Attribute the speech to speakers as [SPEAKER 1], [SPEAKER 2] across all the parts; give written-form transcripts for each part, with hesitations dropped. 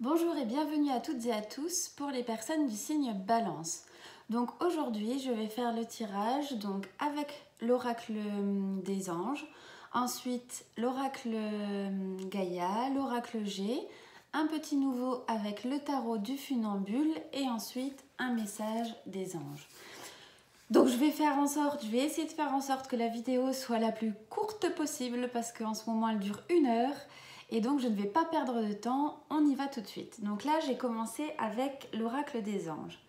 [SPEAKER 1] Bonjour et bienvenue à toutes et à tous pour les personnes du signe Balance. Donc aujourd'hui, je vais faire le tirage avec l'oracle des anges, ensuite l'oracle Gaïa, l'oracle G, un petit nouveau avec le tarot du funambule et ensuite un message des anges. Donc je vais essayer de faire en sorte que la vidéo soit la plus courte possible parce qu'en ce moment elle dure 1 heure. Et donc je ne vais pas perdre de temps, on y va tout de suite. Donc là j'ai commencé avec l'oracle des anges.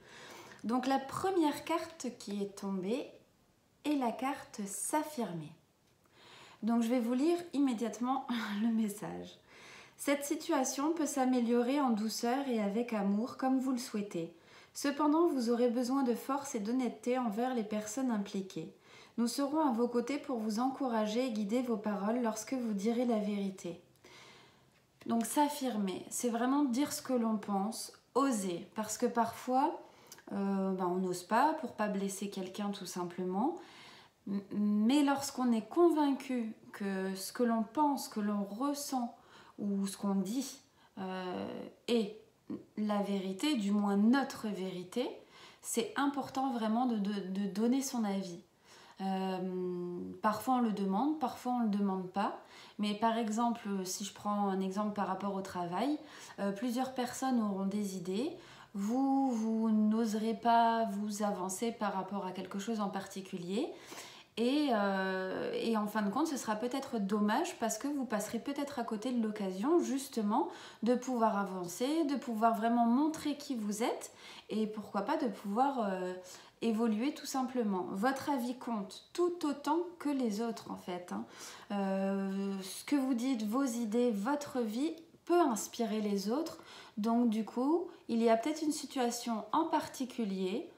[SPEAKER 1] Donc la première carte qui est tombée est la carte s'affirmer. Donc je vais vous lire immédiatement le message. Cette situation peut s'améliorer en douceur et avec amour comme vous le souhaitez. Cependant, vous aurez besoin de force et d'honnêteté envers les personnes impliquées. Nous serons à vos côtés pour vous encourager et guider vos paroles lorsque vous direz la vérité. Donc s'affirmer, c'est vraiment dire ce que l'on pense, oser, parce que parfois on n'ose pas pour pas blesser quelqu'un tout simplement, mais lorsqu'on est convaincu que ce que l'on pense, que l'on ressent ou ce qu'on dit est la vérité, du moins notre vérité, c'est important vraiment de donner son avis. Parfois on le demande, parfois on ne le demande pas. Mais par exemple, si je prends un exemple par rapport au travail, plusieurs personnes auront des idées. Vous n'oserez pas vous avancer par rapport à quelque chose en particulier. Et en fin de compte, ce sera peut-être dommage parce que vous passerez peut-être à côté de l'occasion justement de pouvoir avancer, de pouvoir vraiment montrer qui vous êtes et pourquoi pas de pouvoir évoluer tout simplement. Votre avis compte tout autant que les autres en fait. Ce que vous dites, vos idées, votre vie peut inspirer les autres. Donc du coup, il y a peut-être une situation en particulier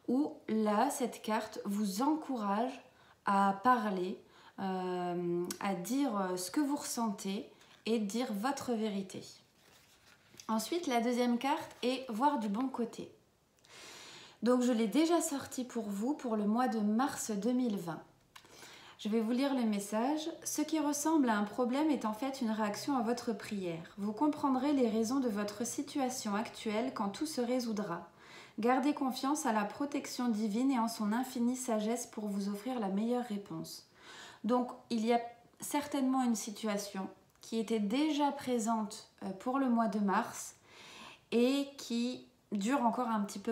[SPEAKER 1] où là, cette carte vous encourage à parler, à dire ce que vous ressentez et dire votre vérité. Ensuite, la deuxième carte est voir du bon côté. Donc je l'ai déjà sorti pour vous pour le mois de mars 2020. Je vais vous lire le message. Ce qui ressemble à un problème est en fait une réaction à votre prière. Vous comprendrez les raisons de votre situation actuelle quand tout se résoudra. Gardez confiance à la protection divine et en son infinie sagesse pour vous offrir la meilleure réponse. Donc, il y a certainement une situation qui était déjà présente pour le mois de mars et qui dure encore un petit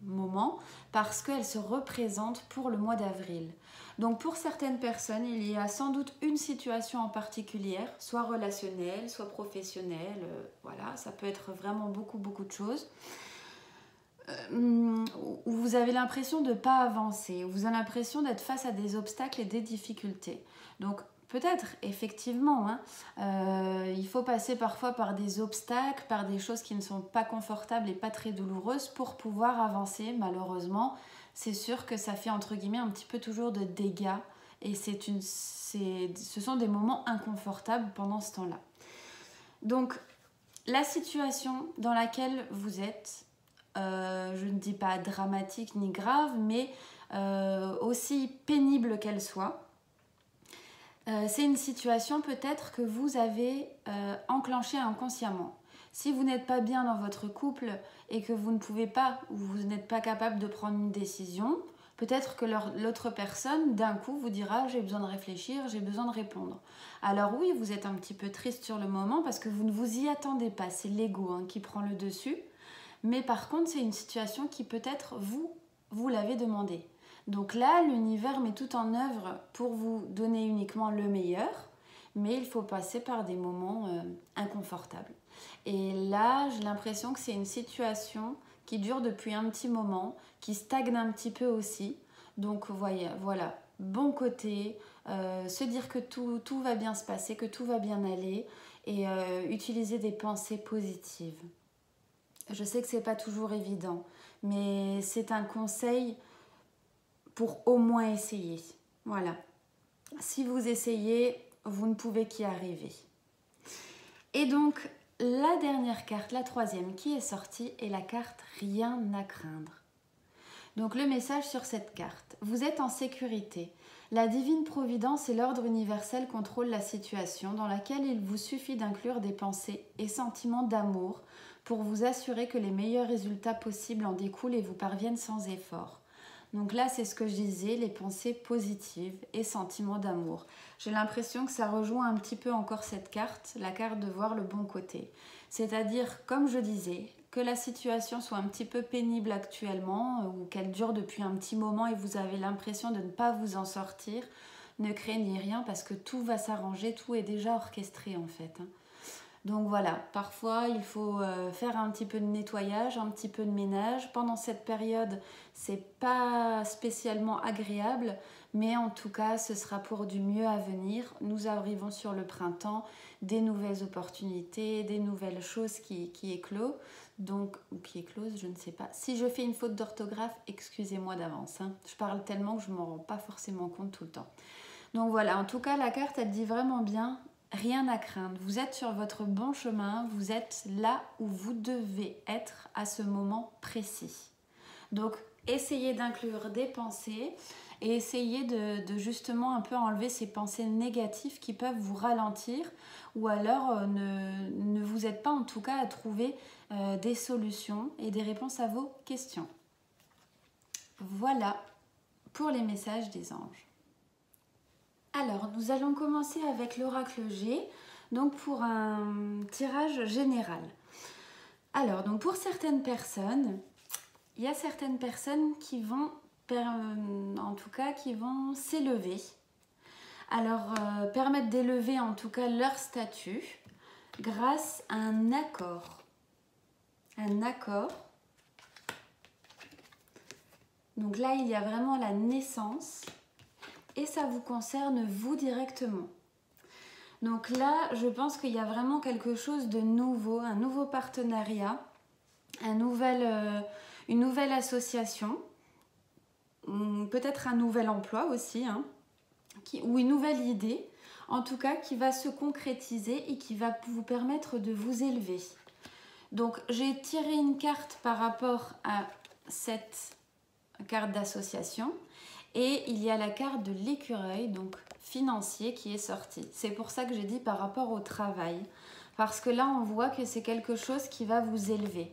[SPEAKER 1] moment parce qu'elle se représente pour le mois d'avril. Donc pour certaines personnes, il y a sans doute une situation en particulier, soit relationnelle, soit professionnelle, voilà, ça peut être vraiment beaucoup de choses, où vous avez l'impression de ne pas avancer, où vous avez l'impression d'être face à des obstacles et des difficultés. Donc peut-être, effectivement, il faut passer parfois par des obstacles, par des choses qui ne sont pas confortables et pas très douloureuses pour pouvoir avancer. Malheureusement, c'est sûr que ça fait entre guillemets un petit peu toujours de dégâts et ce sont des moments inconfortables pendant ce temps-là. Donc, la situation dans laquelle vous êtes, je ne dis pas dramatique ni grave, mais aussi pénible qu'elle soit, c'est une situation peut-être que vous avez enclenchée inconsciemment. Si vous n'êtes pas bien dans votre couple et que vous ne pouvez pas ou vous n'êtes pas capable de prendre une décision, peut-être que l'autre personne d'un coup vous dira « j'ai besoin de réfléchir, j'ai besoin de répondre ». Alors oui, vous êtes un petit peu triste sur le moment parce que vous ne vous y attendez pas, c'est l'ego qui prend le dessus. Mais par contre, c'est une situation qui peut-être vous l'avez demandé. Donc là, l'univers met tout en œuvre pour vous donner uniquement le meilleur, mais il faut passer par des moments inconfortables. Et là, j'ai l'impression que c'est une situation qui dure depuis un petit moment, qui stagne un petit peu aussi. Donc voilà, bon côté, se dire que tout va bien se passer, que tout va bien aller et utiliser des pensées positives. Je sais que c'est pas toujours évident, mais c'est un conseil pour au moins essayer. Voilà. Si vous essayez, vous ne pouvez qu'y arriver. Et donc, la dernière carte, la troisième qui est sortie, est la carte « Rien à craindre ». Donc, le message sur cette carte. Vous êtes en sécurité. La divine providence et l'ordre universel contrôlent la situation dans laquelle il vous suffit d'inclure des pensées et sentiments d'amour pour vous assurer que les meilleurs résultats possibles en découlent et vous parviennent sans effort. Donc là, c'est ce que je disais, les pensées positives et sentiments d'amour. J'ai l'impression que ça rejoint un petit peu encore cette carte, la carte de voir le bon côté. C'est-à-dire, comme je disais, que la situation soit un petit peu pénible actuellement ou qu'elle dure depuis un petit moment et vous avez l'impression de ne pas vous en sortir, ne craignez rien parce que tout va s'arranger, tout est déjà orchestré en fait. Donc voilà, parfois il faut faire un petit peu de nettoyage, un petit peu de ménage. Pendant cette période, c'est pas spécialement agréable, mais en tout cas, ce sera pour du mieux à venir. Nous arrivons sur le printemps, des nouvelles opportunités, des nouvelles choses qui éclosent. Donc, ou qui éclosent, je ne sais pas. Si je fais une faute d'orthographe, excusez-moi d'avance. Hein. Je parle tellement que je ne m'en rends pas forcément compte tout le temps. Donc voilà, en tout cas, la carte, elle dit vraiment bien. Rien à craindre, vous êtes sur votre bon chemin, vous êtes là où vous devez être à ce moment précis. Donc, essayez d'inclure des pensées et essayez de justement un peu enlever ces pensées négatives qui peuvent vous ralentir ou alors ne vous aident pas en tout cas à trouver des solutions et des réponses à vos questions. Voilà pour les messages des anges. Alors, nous allons commencer avec l'oracle G, donc pour un tirage général. Alors, donc pour certaines personnes, il y a certaines personnes qui vont, en tout cas, qui vont s'élever. Alors, permettre d'élever en tout cas leur statut grâce à un accord. Un accord. Donc là, il y a vraiment la naissance. Et ça vous concerne vous directement. Donc là, je pense qu'il y a vraiment quelque chose de nouveau, un nouveau partenariat, une nouvelle association, peut-être un nouvel emploi aussi, hein, ou une nouvelle idée, en tout cas qui va se concrétiser et qui va vous permettre de vous élever. Donc j'ai tiré une carte par rapport à cette carte d'association. Et il y a la carte de l'écureuil, donc financier, qui est sortie. C'est pour ça que j'ai dit par rapport au travail. Parce que là, on voit que c'est quelque chose qui va vous élever.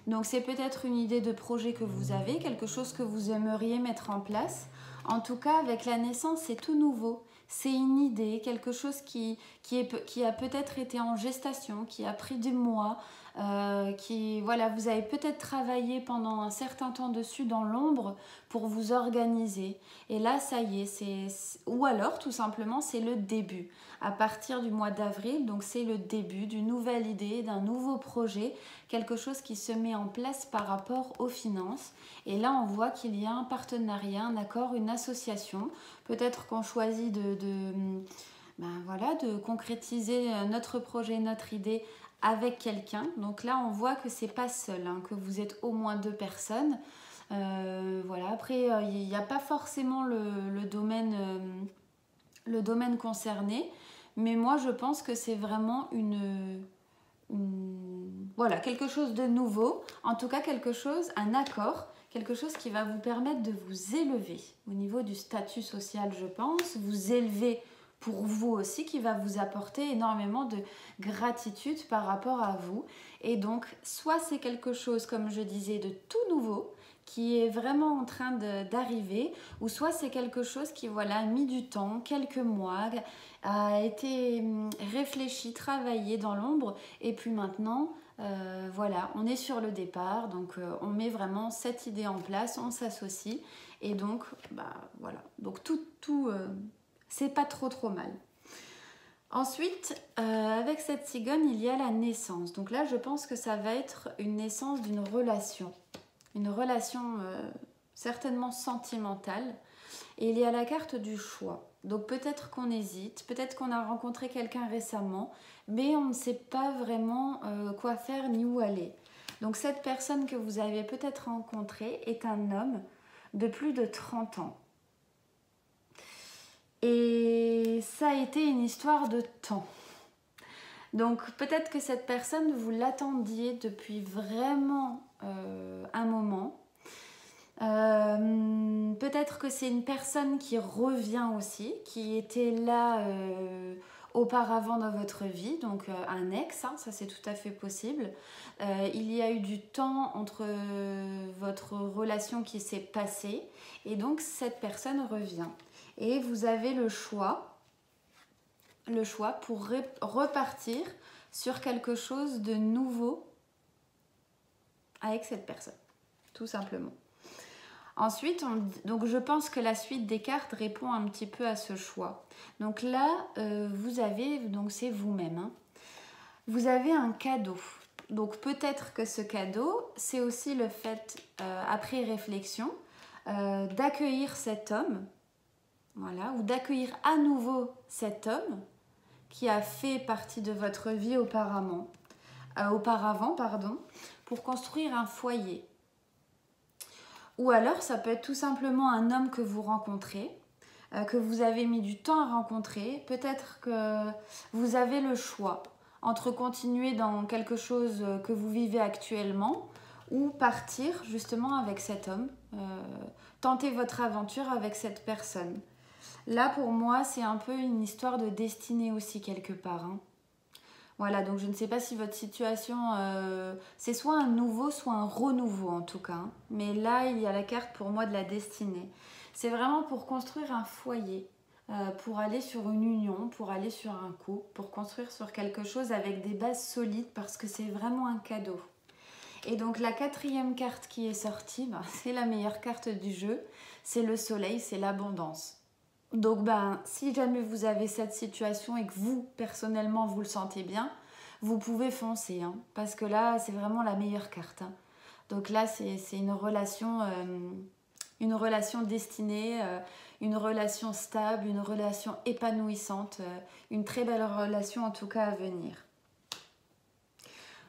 [SPEAKER 1] Donc c'est peut-être une idée de projet que vous avez, quelque chose que vous aimeriez mettre en place. En tout cas, avec la naissance, c'est tout nouveau. C'est une idée, quelque chose qui a peut-être été en gestation, qui a pris des mois, voilà, vous avez peut-être travaillé pendant un certain temps dessus dans l'ombre pour vous organiser. Et là, ça y est, ou alors tout simplement, c'est le début. À partir du mois d'avril, donc c'est le début d'une nouvelle idée, d'un nouveau projet, quelque chose qui se met en place par rapport aux finances. Et là, on voit qu'il y a un partenariat, un accord, une association. Peut-être qu'on choisit de concrétiser notre projet, notre idée avec quelqu'un. Donc là, on voit que c'est pas seul, hein, que vous êtes au moins 2 personnes. Voilà. Après, il n'y a pas forcément le domaine concerné, mais moi, je pense que c'est vraiment voilà, quelque chose de nouveau. En tout cas, un accord, quelque chose qui va vous permettre de vous élever au niveau du statut social, je pense, vous élever pour vous aussi, qui va vous apporter énormément de gratitude par rapport à vous. Et donc, soit c'est quelque chose, comme je disais, de tout nouveau, qui est vraiment en train d'arriver, ou soit c'est quelque chose qui a mis du temps, quelques mois, a été réfléchi, travaillé dans l'ombre, et puis maintenant, voilà, on est sur le départ, donc on met vraiment cette idée en place, on s'associe, et donc, voilà, donc c'est pas trop mal. Ensuite, avec cette cigogne, il y a la naissance. Donc là, je pense que ça va être une naissance d'une relation. Une relation certainement sentimentale. Et il y a la carte du choix. Donc peut-être qu'on hésite, peut-être qu'on a rencontré quelqu'un récemment, mais on ne sait pas vraiment quoi faire ni où aller. Donc cette personne que vous avez peut-être rencontrée est un homme de plus de 30 ans. Et ça a été une histoire de temps. Donc peut-être que cette personne, vous l'attendiez depuis vraiment un moment. Peut-être que c'est une personne qui revient aussi, qui était là auparavant dans votre vie, donc un ex, hein, ça c'est tout à fait possible. Il y a eu du temps entre votre relation qui s'est passée et donc cette personne revient. Et vous avez le choix pour repartir sur quelque chose de nouveau avec cette personne, tout simplement. Ensuite, donc je pense que la suite des cartes répond un petit peu à ce choix. Donc là, vous avez, donc c'est vous-même, hein. Vous avez un cadeau. Donc peut-être que ce cadeau, c'est aussi le fait, après réflexion, d'accueillir cet homme, voilà, ou d'accueillir à nouveau cet homme qui a fait partie de votre vie auparavant, pour construire un foyer. Ou alors, ça peut être tout simplement un homme que vous rencontrez, que vous avez mis du temps à rencontrer. Peut-être que vous avez le choix entre continuer dans quelque chose que vous vivez actuellement ou partir justement avec cet homme, tenter votre aventure avec cette personne. Là, pour moi, c'est un peu une histoire de destinée aussi quelque part, hein. Voilà, donc je ne sais pas si votre situation, c'est soit un nouveau, soit un renouveau en tout cas, hein. Mais là, il y a la carte pour moi de la destinée. C'est vraiment pour construire un foyer, pour aller sur une union, pour aller sur un couple, pour construire sur quelque chose avec des bases solides parce que c'est vraiment un cadeau. Et donc la quatrième carte qui est sortie, ben, c'est la meilleure carte du jeu, c'est le soleil, c'est l'abondance. Donc si jamais vous avez cette situation et que vous, personnellement, vous le sentez bien, vous pouvez foncer, hein, parce que là, c'est vraiment la meilleure carte, hein. Donc là, c'est une relation destinée, une relation stable, une relation épanouissante, une très belle relation en tout cas à venir.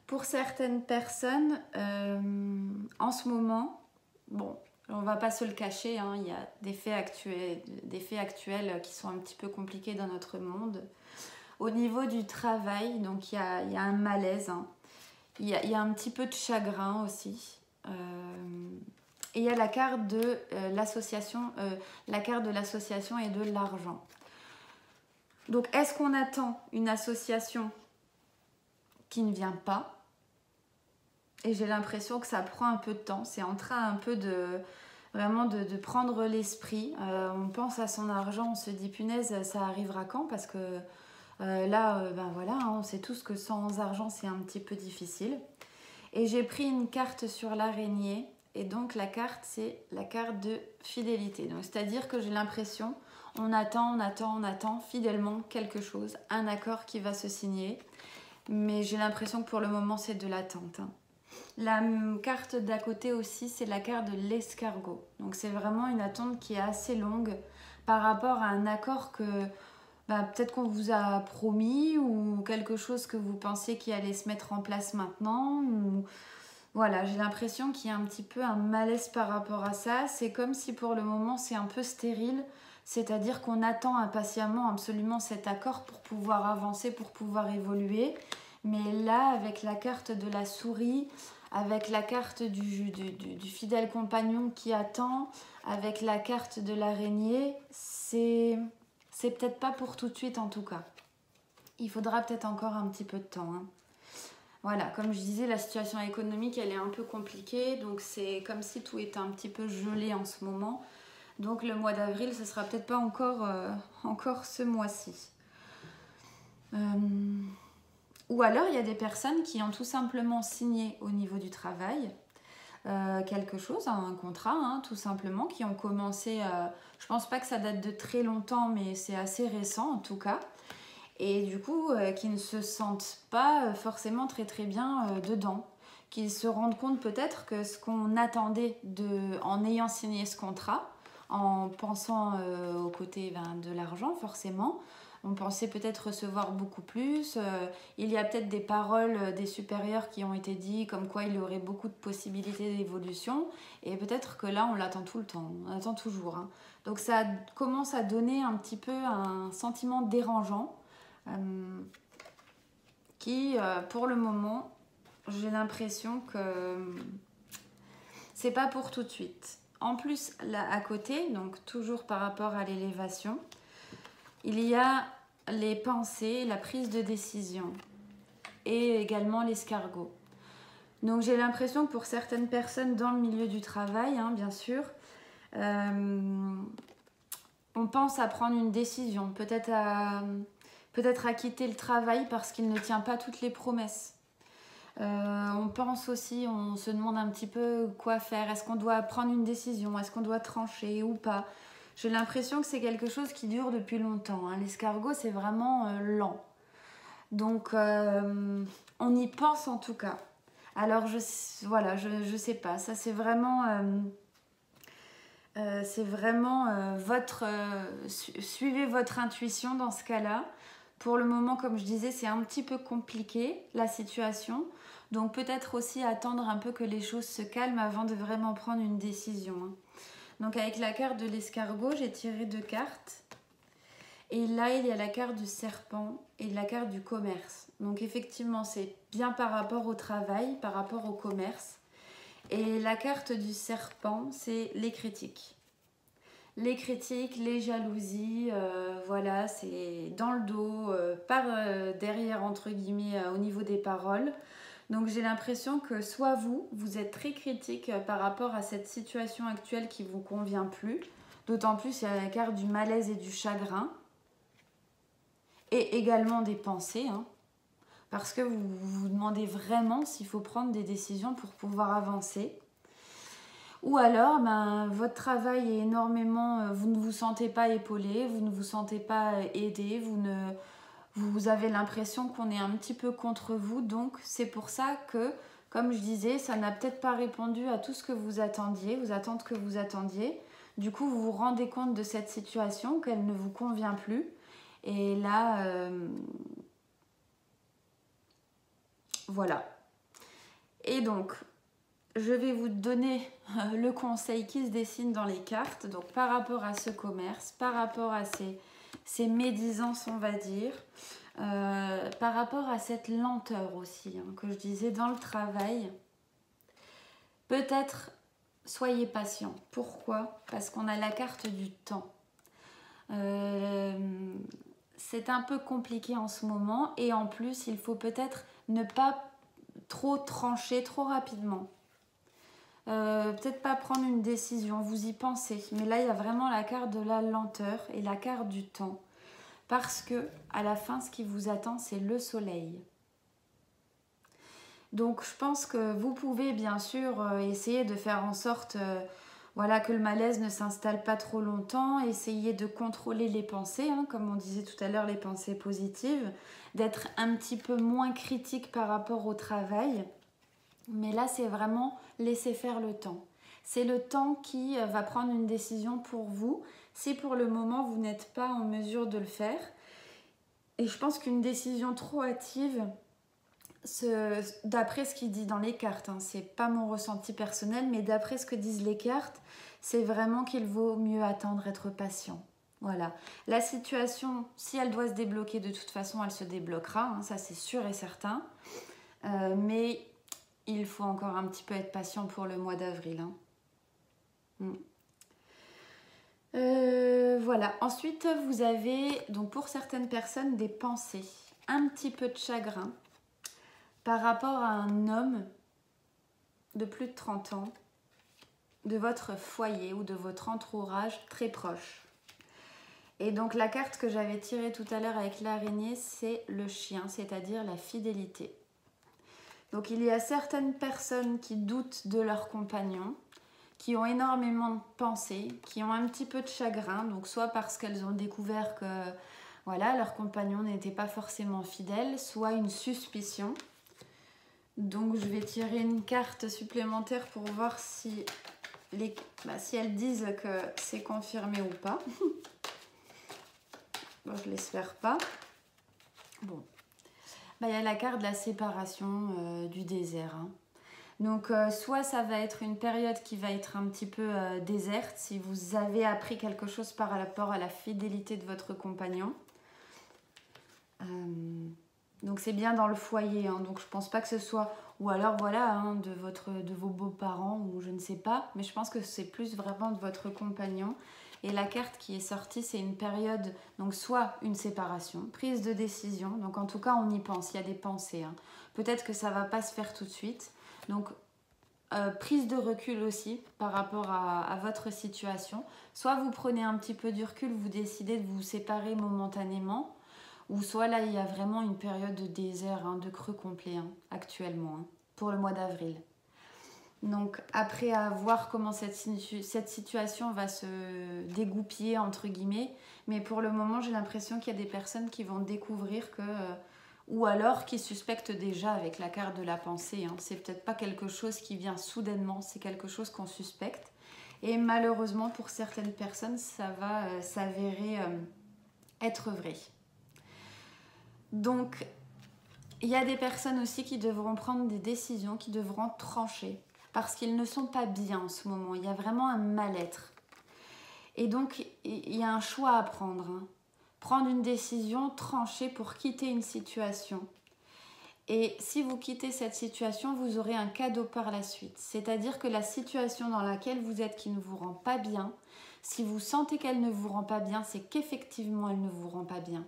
[SPEAKER 1] Pour certaines personnes, en ce moment, bon, on ne va pas se le cacher, hein, il y a des faits actuels qui sont un petit peu compliqués dans notre monde. Au niveau du travail, donc il y a un malaise, hein. Il y a un petit peu de chagrin aussi. Et il y a la carte de l'association et de l'argent. Donc est-ce qu'on attend une association qui ne vient pas? Et j'ai l'impression que ça prend un peu de temps. C'est en train un peu de prendre l'esprit. On pense à son argent, on se dit punaise, ça arrivera quand? Parce que là, voilà, hein, on sait tous que sans argent, c'est un petit peu difficile. Et j'ai pris une carte sur l'araignée. Et donc la carte, c'est la carte de fidélité. Donc c'est-à-dire que j'ai l'impression, on attend fidèlement quelque chose, un accord qui va se signer. Mais j'ai l'impression que pour le moment, c'est de l'attente, hein. La carte d'à côté aussi, c'est la carte de l'escargot. Donc c'est vraiment une attente qui est assez longue par rapport à un accord que peut-être qu'on vous a promis ou quelque chose que vous pensiez qui allait se mettre en place maintenant. Voilà, j'ai l'impression qu'il y a un petit peu un malaise par rapport à ça. C'est comme si pour le moment c'est un peu stérile. C'est-à-dire qu'on attend impatiemment absolument cet accord pour pouvoir avancer, pour pouvoir évoluer. Mais là, avec la carte de la souris, avec la carte du fidèle compagnon qui attend, avec la carte de l'araignée, c'est peut-être pas pour tout de suite en tout cas. Il faudra peut-être encore un petit peu de temps, hein. Voilà, comme je disais, la situation économique, elle est un peu compliquée. Donc c'est comme si tout était un petit peu gelé en ce moment. Donc le mois d'avril, ce sera peut-être pas encore ce mois-ci. Ou alors, il y a des personnes qui ont tout simplement signé au niveau du travail quelque chose, un contrat, hein, tout simplement, qui ont commencé, je pense pas que ça date de très longtemps, mais c'est assez récent en tout cas. Et du coup, qui ne se sentent pas forcément très très bien dedans. Qui se rendent compte peut-être que ce qu'on attendait en ayant signé ce contrat, en pensant au côté de l'argent forcément, on pensait peut-être recevoir beaucoup plus. Il y a peut-être des paroles des supérieurs qui ont été dites comme quoi il y aurait beaucoup de possibilités d'évolution. Et peut-être que là, on l'attend tout le temps, on attend toujours, hein. Donc ça commence à donner un petit peu un sentiment dérangeant qui, pour le moment, j'ai l'impression que c'est pas pour tout de suite. en plus, là à côté, donc toujours par rapport à l'élévation, il y a les pensées, la prise de décision et également l'escargot. Donc j'ai l'impression que pour certaines personnes dans le milieu du travail, hein, bien sûr, on pense à prendre une décision, peut-être à quitter le travail parce qu'il ne tient pas toutes les promesses. On pense aussi, on se demande un petit peu quoi faire. Est-ce qu'on doit prendre une décision? Est-ce qu'on doit trancher ou pas? J'ai l'impression que c'est quelque chose qui dure depuis longtemps, hein. L'escargot, c'est vraiment lent. Donc, on y pense en tout cas. Alors, je sais pas. Ça, c'est vraiment... suivez votre intuition dans ce cas-là. Pour le moment, comme je disais, c'est un petit peu compliqué, la situation. Donc, peut-être aussi attendre un peu que les choses se calment avant de vraiment prendre une décision, hein. Donc, avec la carte de l'escargot, j'ai tiré 2 cartes. Et là, il y a la carte du serpent et la carte du commerce. Donc, effectivement, c'est bien par rapport au travail, par rapport au commerce. Et la carte du serpent, c'est les critiques. Les critiques, les jalousies, voilà, c'est dans le dos, par derrière, entre guillemets, au niveau des paroles. Donc j'ai l'impression que soit vous êtes très critique par rapport à cette situation actuelle qui ne vous convient plus. D'autant plus, il y a la carte du malaise et du chagrin. Et également des pensées, hein, parce que vous vous demandez vraiment s'il faut prendre des décisions pour pouvoir avancer. Ou alors, votre travail est énormément... vous ne vous sentez pas épaulé, vous ne vous sentez pas aidé, vous avez l'impression qu'on est un petit peu contre vous. Donc, c'est pour ça que, comme je disais, ça n'a peut-être pas répondu à tout ce que vous attendiez, aux attentes que vous attendiez. Du coup, vous vous rendez compte de cette situation, qu'elle ne vous convient plus. Et là, voilà. Et donc... je vais vous donner le conseil qui se dessine dans les cartes. Donc par rapport à ce commerce, par rapport à ces médisances, on va dire, par rapport à cette lenteur aussi, hein, que je disais dans le travail, peut-être soyez patient. Pourquoi? Parce qu'on a la carte du temps. C'est un peu compliqué en ce moment et en plus, il faut peut-être ne pas trop trancher trop rapidement. Peut-être pas prendre une décision, vous y pensez, mais là il y a vraiment la carte de la lenteur et la carte du temps, parce que à la fin ce qui vous attend c'est le soleil. Donc je pense que vous pouvez bien sûr essayer de faire en sorte voilà, que le malaise ne s'installe pas trop longtemps, essayer de contrôler les pensées, hein, comme on disait tout à l'heure, les pensées positives, d'être un petit peu moins critique par rapport au travail. Mais là, c'est vraiment laisser faire le temps. C'est le temps qui va prendre une décision pour vous, si pour le moment vous n'êtes pas en mesure de le faire. Et je pense qu'une décision trop hâtive, d'après ce qu'il dit dans les cartes, hein, c'est pas mon ressenti personnel, mais d'après ce que disent les cartes, c'est vraiment qu'il vaut mieux attendre, être patient. Voilà. La situation, si elle doit se débloquer, de toute façon, elle se débloquera, hein, ça c'est sûr et certain. Mais il faut encore un petit peu être patient pour le mois d'avril, hein. Voilà. Ensuite, vous avez, donc pour certaines personnes, des pensées, un petit peu de chagrin par rapport à un homme de plus de 30 ans, de votre foyer ou de votre entourage très proche. Et donc la carte que j'avais tirée tout à l'heure avec l'araignée, c'est le chien, c'est-à-dire la fidélité. Donc il y a certaines personnes qui doutent de leur compagnon, qui ont énormément de pensées, qui ont un petit peu de chagrin, donc soit parce qu'elles ont découvert que voilà, leur compagnon n'était pas forcément fidèle, soit une suspicion. Donc je vais tirer une carte supplémentaire pour voir si elles disent que c'est confirmé ou pas. Bon, je l'espère pas. Bon. Il y a la carte de la séparation du désert, hein. Donc soit ça va être une période qui va être un petit peu déserte, si vous avez appris quelque chose par rapport à la fidélité de votre compagnon. Donc c'est bien dans le foyer, hein. Donc je pense pas que ce soit, ou alors voilà, hein, de vos beaux-parents ou je ne sais pas, mais je pense que c'est plus vraiment de votre compagnon. Et la carte qui est sortie, c'est une période, donc soit une séparation, prise de décision, donc en tout cas on y pense, il y a des pensées, hein. Peut-être que ça va pas se faire tout de suite, donc prise de recul aussi par rapport à votre situation. Soit vous prenez un petit peu du recul, vous décidez de vous séparer momentanément, ou soit là il y a vraiment une période de désert, hein, de creux complet, hein, actuellement, hein, pour le mois d'avril. Donc après à voir comment cette situation va se dégoupiller entre guillemets, mais pour le moment j'ai l'impression qu'il y a des personnes qui vont découvrir que ou alors qui suspectent déjà avec la carte de la pensée, hein. C'est peut-être pas quelque chose qui vient soudainement, c'est quelque chose qu'on suspecte. Et malheureusement pour certaines personnes ça va s'avérer être vrai. Donc il y a des personnes aussi qui devront prendre des décisions, qui devront trancher parce qu'ils ne sont pas bien en ce moment. Il y a vraiment un mal-être. Et donc, il y a un choix à prendre, hein. Prendre une décision, trancher pour quitter une situation. Et si vous quittez cette situation, vous aurez un cadeau par la suite. C'est-à-dire que la situation dans laquelle vous êtes qui ne vous rend pas bien, si vous sentez qu'elle ne vous rend pas bien, c'est qu'effectivement elle ne vous rend pas bien.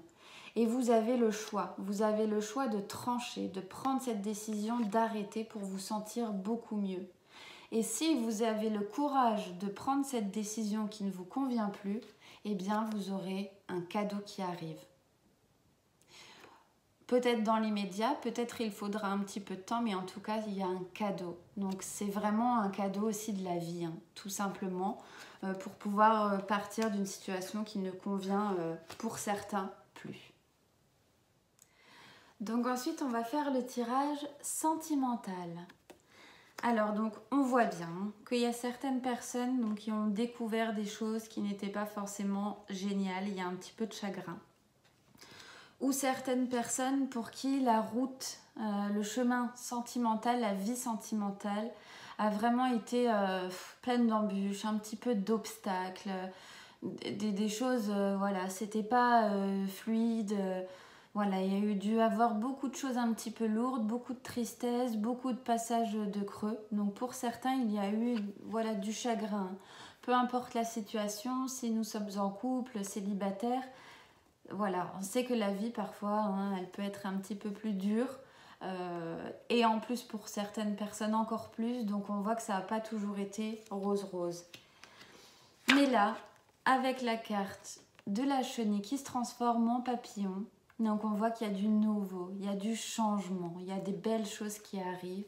[SPEAKER 1] Et vous avez le choix. Vous avez le choix de trancher, de prendre cette décision, d'arrêter pour vous sentir beaucoup mieux. Et si vous avez le courage de prendre cette décision qui ne vous convient plus, eh bien vous aurez un cadeau qui arrive. Peut-être dans l'immédiat, peut-être il faudra un petit peu de temps, mais en tout cas il y a un cadeau. Donc c'est vraiment un cadeau aussi de la vie, hein, tout simplement, pour pouvoir partir d'une situation qui ne convient pour certains plus. Donc ensuite, on va faire le tirage sentimental. Alors donc, on voit bien qu'il y a certaines personnes donc, qui ont découvert des choses qui n'étaient pas forcément géniales. Il y a un petit peu de chagrin. Ou certaines personnes pour qui la route, le chemin sentimental, la vie sentimentale a vraiment été pleine d'embûches, un petit peu d'obstacles, des choses, voilà, c'était pas fluide. Voilà, il y a eu dû avoir beaucoup de choses un petit peu lourdes, beaucoup de tristesse, beaucoup de passages de creux. Donc pour certains, il y a eu voilà, du chagrin. Peu importe la situation, si nous sommes en couple, célibataire, voilà, on sait que la vie parfois, hein, elle peut être un petit peu plus dure. Et en plus pour certaines personnes encore plus, donc on voit que ça n'a pas toujours été rose-rose. Mais là, avec la carte de la chenille qui se transforme en papillon, donc on voit qu'il y a du nouveau, il y a du changement, il y a des belles choses qui arrivent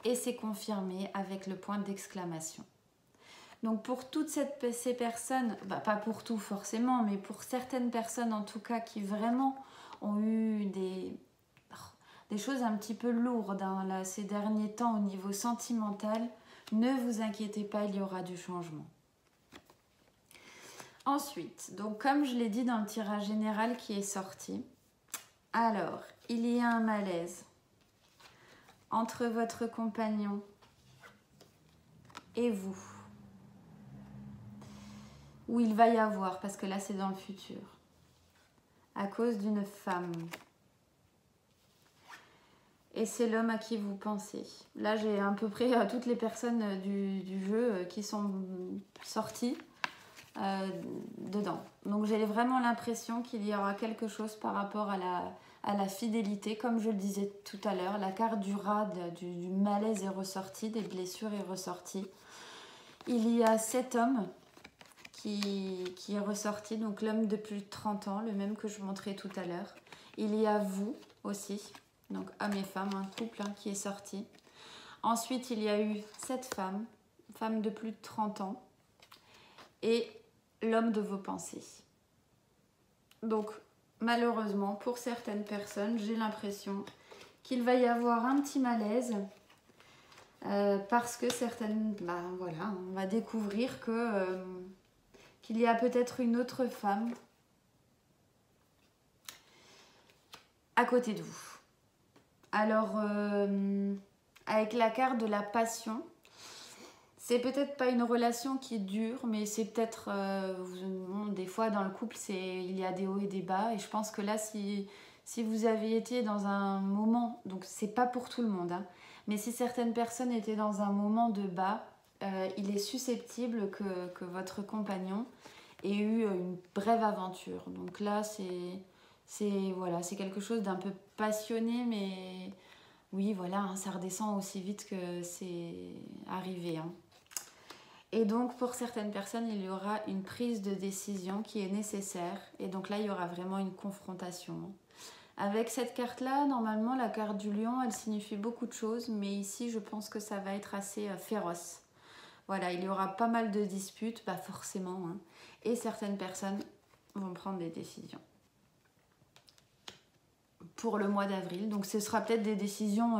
[SPEAKER 1] et c'est confirmé avec le point d'exclamation. Donc pour toutes ces personnes, pas pour tout forcément, mais pour certaines personnes en tout cas qui vraiment ont eu des choses un petit peu lourdes hein, là, ces derniers temps au niveau sentimental, ne vous inquiétez pas, il y aura du changement. Ensuite, donc comme je l'ai dit dans le tirage général qui est sorti, alors, il y a un malaise entre votre compagnon et vous. Où il va y avoir, parce que là c'est dans le futur, à cause d'une femme. Et c'est l'homme à qui vous pensez. Là j'ai à peu près toutes les personnes du jeu qui sont sorties dedans. Donc j'ai vraiment l'impression qu'il y aura quelque chose par rapport à la fidélité. Comme je le disais tout à l'heure, la carte du rat, du malaise est ressortie, des blessures est ressortie. Il y a cet homme qui est ressorti, donc l'homme de plus de 30 ans, le même que je montrais tout à l'heure. Il y a vous aussi, donc homme et femme, un couple hein, qui est sorti. Ensuite, il y a eu cette femme de plus de 30 ans, et l'homme de vos pensées. Donc, malheureusement, pour certaines personnes, j'ai l'impression qu'il va y avoir un petit malaise parce que certaines, voilà, on va découvrir qu'il y a peut-être une autre femme à côté de vous. Alors, avec la carte de la passion, c'est peut-être pas une relation qui est dure, mais c'est peut-être... des fois, dans le couple, il y a des hauts et des bas. Et je pense que là, si si vous avez été dans un moment, donc c'est pas pour tout le monde, hein, mais si certaines personnes étaient dans un moment de bas, il est susceptible que votre compagnon ait eu une brève aventure. Donc là, voilà, c'est quelque chose d'un peu passionné, mais oui, voilà, hein, ça redescend aussi vite que c'est arrivé. Hein. Et donc, pour certaines personnes, il y aura une prise de décision qui est nécessaire. Et donc là, il y aura vraiment une confrontation. Avec cette carte-là, normalement, la carte du lion, elle signifie beaucoup de choses. Mais ici, je pense que ça va être assez féroce. Voilà, il y aura pas mal de disputes, bah forcément. Hein. Et certaines personnes vont prendre des décisions. Pour le mois d'avril. Donc, ce sera peut-être des décisions...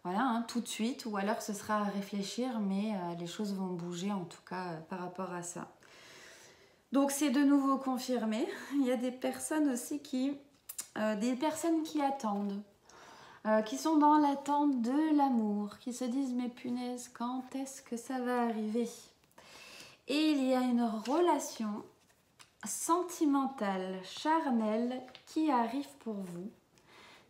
[SPEAKER 1] voilà, hein, tout de suite, ou alors ce sera à réfléchir, mais les choses vont bouger en tout cas par rapport à ça. Donc c'est de nouveau confirmé. Il y a des personnes aussi qui attendent, qui sont dans l'attente de l'amour, qui se disent mais punaise, quand est-ce que ça va arriver? Et il y a une relation sentimentale, charnelle qui arrive pour vous,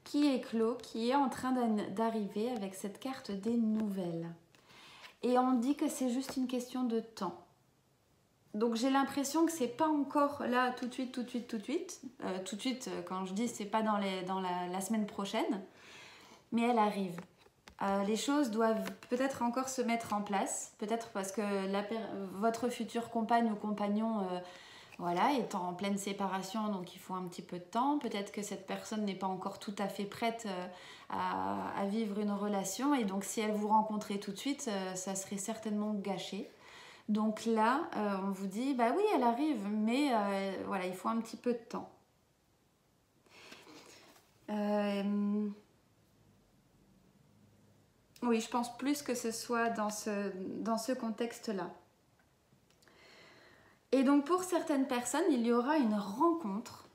[SPEAKER 1] qui est clos, qui est en train d'arriver avec cette carte des nouvelles. Et on dit que c'est juste une question de temps. Donc j'ai l'impression que c'est pas encore là tout de suite. Tout de suite, quand je dis c'est pas dans la semaine prochaine, mais elle arrive. Les choses doivent peut-être encore se mettre en place, peut-être parce que votre future compagne ou compagnon... voilà, étant en pleine séparation, donc il faut un petit peu de temps. Peut-être que cette personne n'est pas encore tout à fait prête à vivre une relation. Et donc, si elle vous rencontrait tout de suite, ça serait certainement gâché. Donc là, on vous dit, bah oui, elle arrive, mais voilà, il faut un petit peu de temps. Oui, je pense plus que ce soit dans ce contexte-là. Et donc pour certaines personnes, il y aura une rencontre,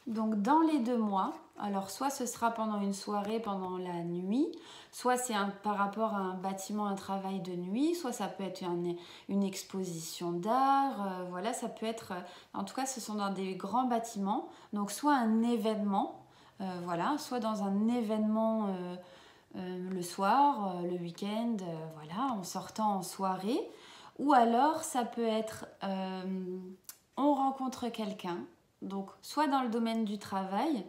[SPEAKER 1] donc dans les 2 mois. Alors soit ce sera pendant une soirée, pendant la nuit, soit c'est par rapport à un bâtiment, un travail de nuit, soit ça peut être une exposition d'art, voilà, ça peut être, en tout cas ce sont dans des grands bâtiments, donc soit un événement, voilà, soit dans un événement le soir, le week-end, voilà, en sortant en soirée. Ou alors, ça peut être, on rencontre quelqu'un, donc soit dans le domaine du travail,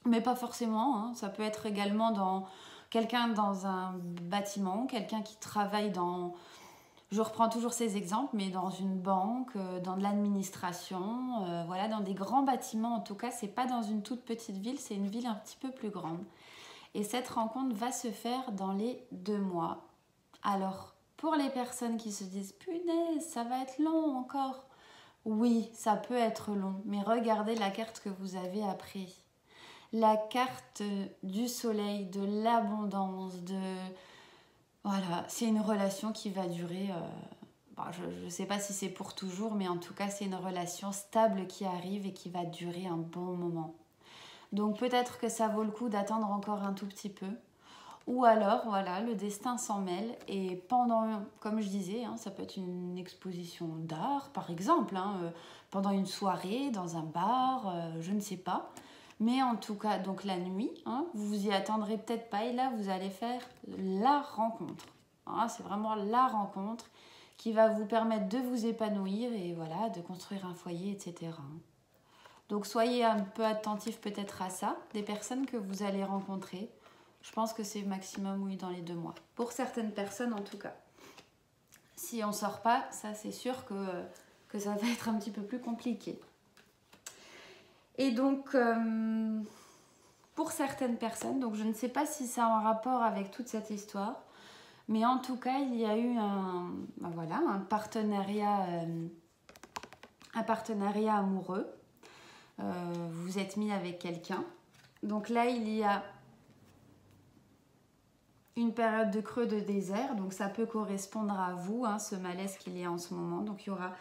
[SPEAKER 1] mais pas forcément, hein, ça peut être également quelqu'un dans un bâtiment, quelqu'un qui travaille dans, je reprends toujours ces exemples, mais dans une banque, dans de l'administration, voilà, dans des grands bâtiments en tout cas, c'est pas dans une toute petite ville, c'est une ville un petit peu plus grande. Et cette rencontre va se faire dans les 2 mois. Alors, pour les personnes qui se disent « Punaise, ça va être long encore », oui, ça peut être long, mais regardez la carte que vous avez après. La carte du soleil, de l'abondance, voilà, c'est une relation qui va durer... je ne sais pas si c'est pour toujours, mais en tout cas, c'est une relation stable qui arrive et qui va durer un bon moment. Donc peut-être que ça vaut le coup d'attendre encore un tout petit peu. Ou alors, voilà, le destin s'en mêle et pendant, comme je disais, hein, ça peut être une exposition d'art, par exemple, hein, pendant une soirée, dans un bar, je ne sais pas. Mais en tout cas, donc la nuit, hein, vous vous y attendrez peut-être pas et là, vous allez faire la rencontre. Hein, c'est vraiment la rencontre qui va vous permettre de vous épanouir et voilà, de construire un foyer, etc. Donc soyez un peu attentifs peut-être à ça, des personnes que vous allez rencontrer. Je pense que c'est maximum, oui, dans les 2 mois. Pour certaines personnes, en tout cas. Si on ne sort pas, ça, c'est sûr que ça va être un petit peu plus compliqué. Et donc, pour certaines personnes, donc je ne sais pas si ça a un rapport avec toute cette histoire, mais en tout cas, il y a eu un partenariat amoureux. Vous vous êtes mis avec quelqu'un. Donc là, il y a une période de creux de désert, donc ça peut correspondre à vous, hein, ce malaise qu'il y a en ce moment. Donc il y aura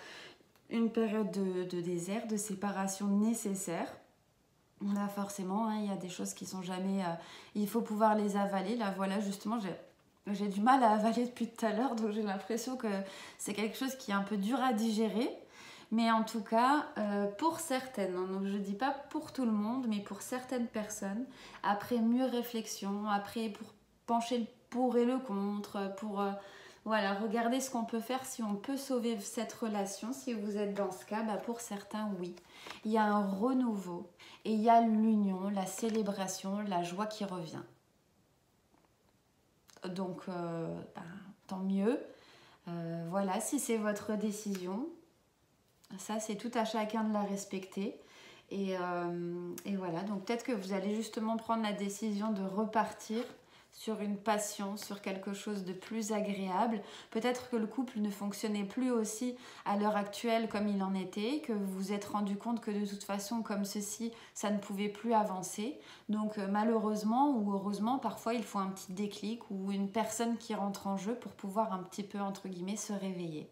[SPEAKER 1] une période de désert, de séparation nécessaire. Là forcément, hein, il y a des choses qui sont jamais... il faut pouvoir les avaler. Là voilà, justement, j'ai du mal à avaler depuis tout à l'heure, donc j'ai l'impression que c'est quelque chose qui est un peu dur à digérer. Mais en tout cas, pour certaines, hein, donc je ne dis pas pour tout le monde, mais pour certaines personnes, après mûre réflexion, après pour pencher le pour et le contre, pour voilà, regarder ce qu'on peut faire, si on peut sauver cette relation, si vous êtes dans ce cas, bah pour certains, oui. Il y a un renouveau et il y a l'union, la célébration, la joie qui revient. Donc, tant mieux. Voilà, si c'est votre décision, ça c'est tout à chacun de la respecter. Et voilà, donc peut-être que vous allez justement prendre la décision de repartir sur une passion, sur quelque chose de plus agréable. Peut-être que le couple ne fonctionnait plus aussi à l'heure actuelle comme il en était, que vous vous êtes rendu compte que de toute façon, comme ceci, ça ne pouvait plus avancer. Donc malheureusement ou heureusement, parfois il faut un petit déclic ou une personne qui rentre en jeu pour pouvoir un petit peu, entre guillemets, se réveiller.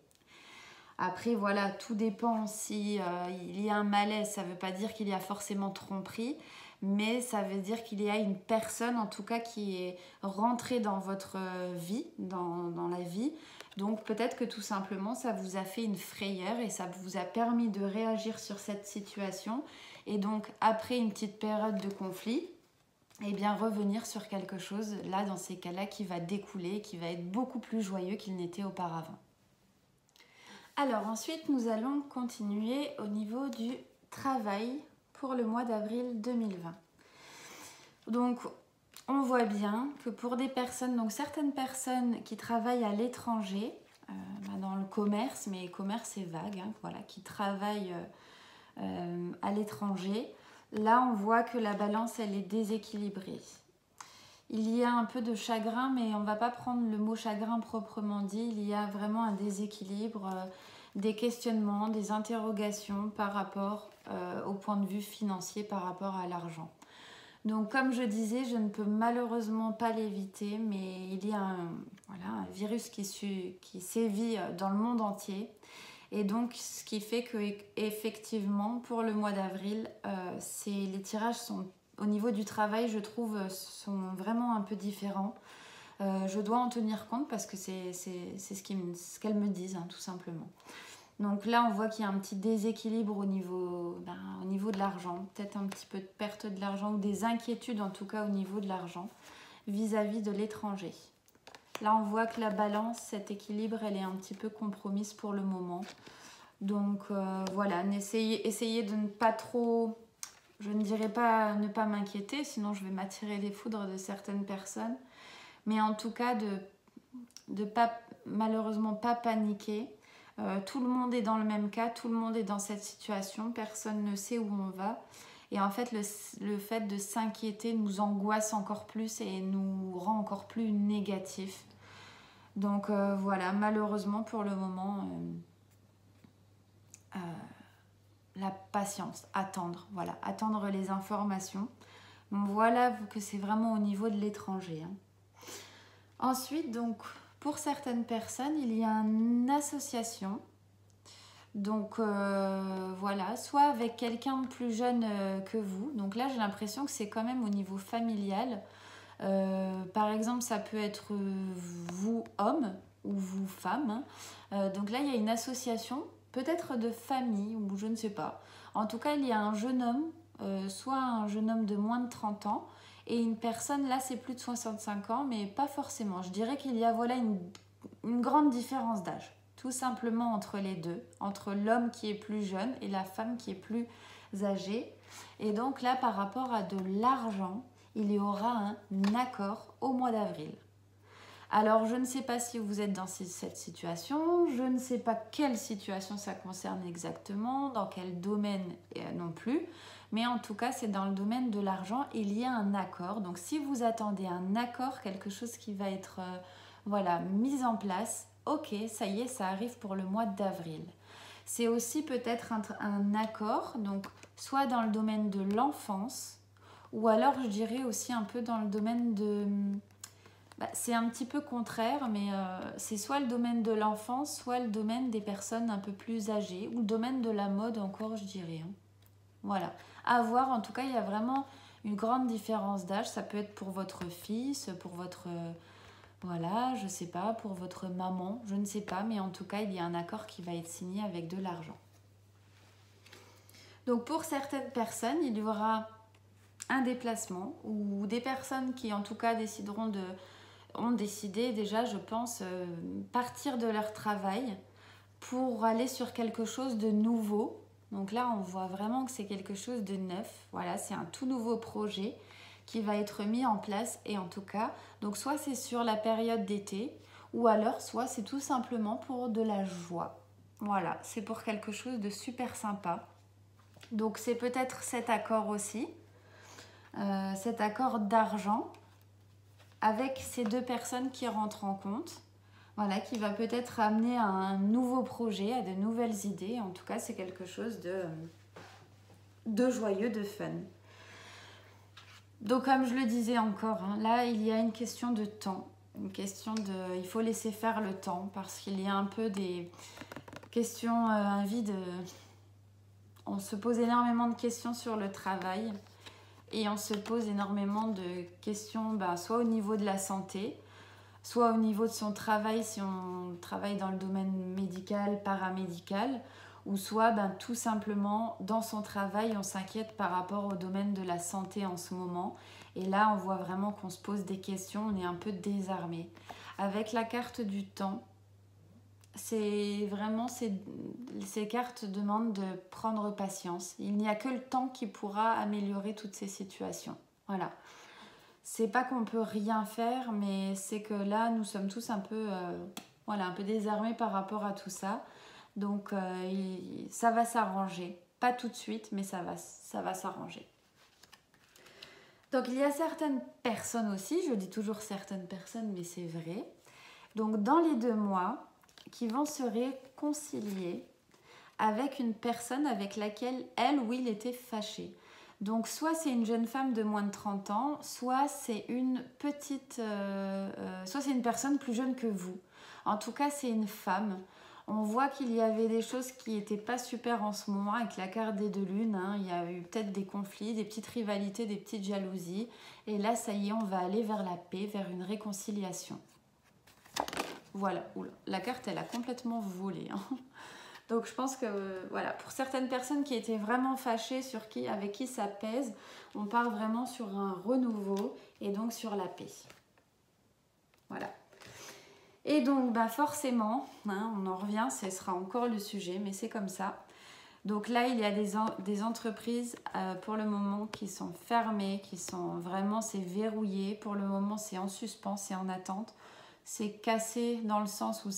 [SPEAKER 1] Après, voilà, tout dépend si il y a un malaise, ça ne veut pas dire qu'il y a forcément tromperie, mais ça veut dire qu'il y a une personne, en tout cas, qui est rentrée dans votre vie, dans la vie. Donc peut-être que tout simplement, ça vous a fait une frayeur et ça vous a permis de réagir sur cette situation. Et donc, après une petite période de conflit, eh bien, revenir sur quelque chose, là, dans ces cas-là, qui va découler, qui va être beaucoup plus joyeux qu'il n'était auparavant. Alors ensuite, nous allons continuer au niveau du travail pour le mois d'avril 2020. Donc, on voit bien que pour des personnes, donc certaines personnes qui travaillent à l'étranger, dans le commerce, mais commerce c'est vague, hein, voilà, qui travaillent à l'étranger, là on voit que la balance elle est déséquilibrée. Il y a un peu de chagrin, mais on ne va pas prendre le mot chagrin proprement dit. Il y a vraiment un déséquilibre, des questionnements, des interrogations par rapport au point de vue financier, par rapport à l'argent. Donc comme je disais, je ne peux malheureusement pas l'éviter, mais il y a un virus qui sévit dans le monde entier. Et donc ce qui fait que effectivement pour le mois d'avril, les tirages sont au niveau du travail, je trouve, sont vraiment un peu différents. Je dois en tenir compte parce que c'est ce qu'elles me disent, hein, tout simplement. Donc là, on voit qu'il y a un petit déséquilibre au niveau de l'argent. Peut-être un petit peu de perte de l'argent ou des inquiétudes, en tout cas, au niveau de l'argent vis-à-vis de l'étranger. Là, on voit que la balance, cet équilibre, elle est un petit peu compromise pour le moment. Donc voilà, essayez de ne pas trop... Je ne dirais pas ne pas m'inquiéter, sinon je vais m'attirer les foudres de certaines personnes. Mais en tout cas, de pas, malheureusement pas paniquer. Tout le monde est dans le même cas, tout le monde est dans cette situation, personne ne sait où on va. Et en fait, le fait de s'inquiéter nous angoisse encore plus et nous rend encore plus négatifs. Donc voilà, malheureusement pour le moment... la patience, attendre les informations. Donc voilà que c'est vraiment au niveau de l'étranger. Hein. Ensuite, donc, pour certaines personnes, il y a une association. Donc voilà, soit avec quelqu'un de plus jeune que vous. Donc là, j'ai l'impression que c'est quand même au niveau familial. Par exemple, ça peut être vous, homme, ou vous, femme. Donc là, il y a une association peut-être de famille ou je ne sais pas. En tout cas, il y a un jeune homme, soit un jeune homme de moins de 30 ans et une personne, là c'est plus de 65 ans, mais pas forcément. Je dirais qu'il y a voilà une grande différence d'âge, tout simplement entre les deux, entre l'homme qui est plus jeune et la femme qui est plus âgée. Et donc là, par rapport à de l'argent, il y aura un accord au mois d'avril. Alors, je ne sais pas si vous êtes dans cette situation, je ne sais pas quelle situation ça concerne exactement, dans quel domaine non plus, mais en tout cas, c'est dans le domaine de l'argent, il y a un accord. Donc, si vous attendez un accord, quelque chose qui va être mis en place, ok, ça y est, ça arrive pour le mois d'avril. C'est aussi peut-être un accord, donc soit dans le domaine de l'enfance, ou alors je dirais aussi un peu dans le domaine de... c'est un petit peu contraire, mais c'est soit le domaine de l'enfance, soit le domaine des personnes un peu plus âgées, ou le domaine de la mode encore, je dirais. Hein. Voilà. À voir, en tout cas, il y a vraiment une grande différence d'âge. Ça peut être pour votre fils, pour votre... je sais pas, pour votre maman, je ne sais pas, mais en tout cas, il y a un accord qui va être signé avec de l'argent. Donc pour certaines personnes, il y aura un déplacement ou des personnes qui en tout cas ont décidé déjà, je pense, partir de leur travail pour aller sur quelque chose de nouveau. Donc là, on voit vraiment que c'est quelque chose de neuf. Voilà, c'est un tout nouveau projet qui va être mis en place. Et en tout cas, donc soit c'est sur la période d'été, ou alors soit c'est tout simplement pour de la joie. Voilà, c'est pour quelque chose de super sympa. Donc c'est peut-être cet accord aussi, cet accord d'argent avec ces deux personnes qui rentrent en compte. Voilà, qui va peut-être amener à un nouveau projet, à de nouvelles idées. En tout cas, c'est quelque chose de joyeux, de fun. Donc, comme je le disais encore, hein, là, il y a une question de temps. Une question de... Il faut laisser faire le temps parce qu'il y a un peu des questions, un vide. On se pose énormément de questions sur le travail et on se pose énormément de questions, soit au niveau de la santé, soit au niveau de son travail, si on travaille dans le domaine médical, paramédical, ou soit tout simplement dans son travail, on s'inquiète par rapport au domaine de la santé en ce moment. Et là, on voit vraiment qu'on se pose des questions, on est un peu désarmé. Avec la carte du temps, c'est vraiment, ces cartes demandent de prendre patience. Il n'y a que le temps qui pourra améliorer toutes ces situations. Voilà. C'est pas qu'on peut rien faire, mais c'est que là, nous sommes tous un peu, un peu désarmés par rapport à tout ça. Donc, ça va s'arranger. Pas tout de suite, mais ça va s'arranger. Donc, il y a certaines personnes aussi, je dis toujours certaines personnes, mais c'est vrai. Donc, dans les 2 mois, qui vont se réconcilier avec une personne avec laquelle elle ou il était fâché. Donc soit c'est une jeune femme de moins de 30 ans, soit c'est une soit c'est une personne plus jeune que vous. En tout cas, c'est une femme. On voit qu'il y avait des choses qui n'étaient pas super en ce moment avec la carte des 2 lunes. Hein. Il y a eu peut-être des conflits, des petites rivalités, des petites jalousies. Et là, ça y est, on va aller vers la paix, vers une réconciliation. Voilà, oula, la carte, elle a complètement volé. Hein. Donc je pense que voilà, pour certaines personnes qui étaient vraiment fâchées avec qui ça pèse, on part vraiment sur un renouveau et donc sur la paix. Voilà. Et donc forcément, hein, on en revient, ce sera encore le sujet, mais c'est comme ça. Donc là, il y a des entreprises pour le moment qui sont fermées, qui sont vraiment, c'est verrouillé. Pour le moment, c'est en suspens, c'est en attente. C'est cassé dans le sens où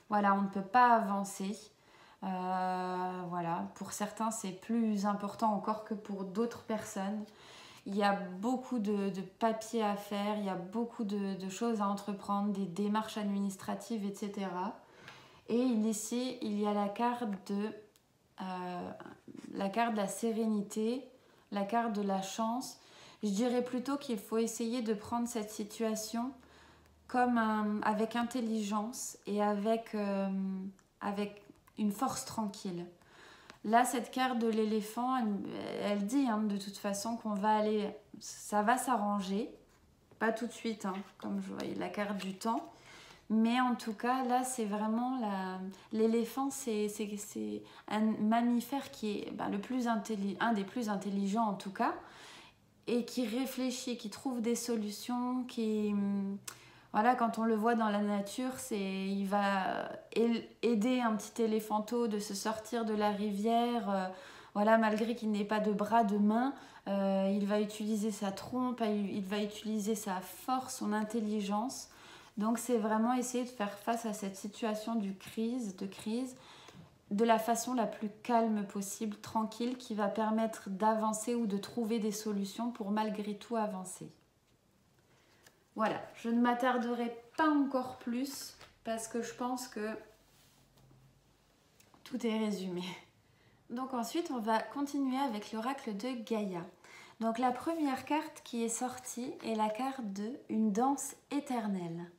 [SPEAKER 1] voilà, on ne peut pas avancer. Voilà, pour certains, c'est plus important encore que pour d'autres personnes. Il y a beaucoup de papiers à faire, il y a beaucoup de choses à entreprendre, des démarches administratives, etc. Et ici, il y a la carte de la sérénité, la carte de la chance. Je dirais plutôt qu'il faut essayer de prendre cette situation avec intelligence et avec une force tranquille. Là, cette carte de l'éléphant, elle dit de toute façon qu'on va aller, ça va s'arranger, pas tout de suite, comme je voyais la carte du temps, mais en tout cas, là, c'est vraiment l'éléphant, c'est un mammifère qui est un des plus intelligents en tout cas, et qui réfléchit, qui trouve des solutions, voilà, quand on le voit dans la nature, il va aider un petit éléphanteau de se sortir de la rivière. Voilà, malgré qu'il n'ait pas de bras, de mains, il va utiliser sa trompe, il va utiliser sa force, son intelligence. Donc c'est vraiment essayer de faire face à cette situation de crise, de la façon la plus calme possible, tranquille, qui va permettre d'avancer ou de trouver des solutions pour malgré tout avancer. Voilà, je ne m'attarderai pas encore plus parce que je pense que tout est résumé. Donc ensuite, on va continuer avec l'oracle de Gaïa. Donc la première carte qui est sortie est la carte de une danse éternelle.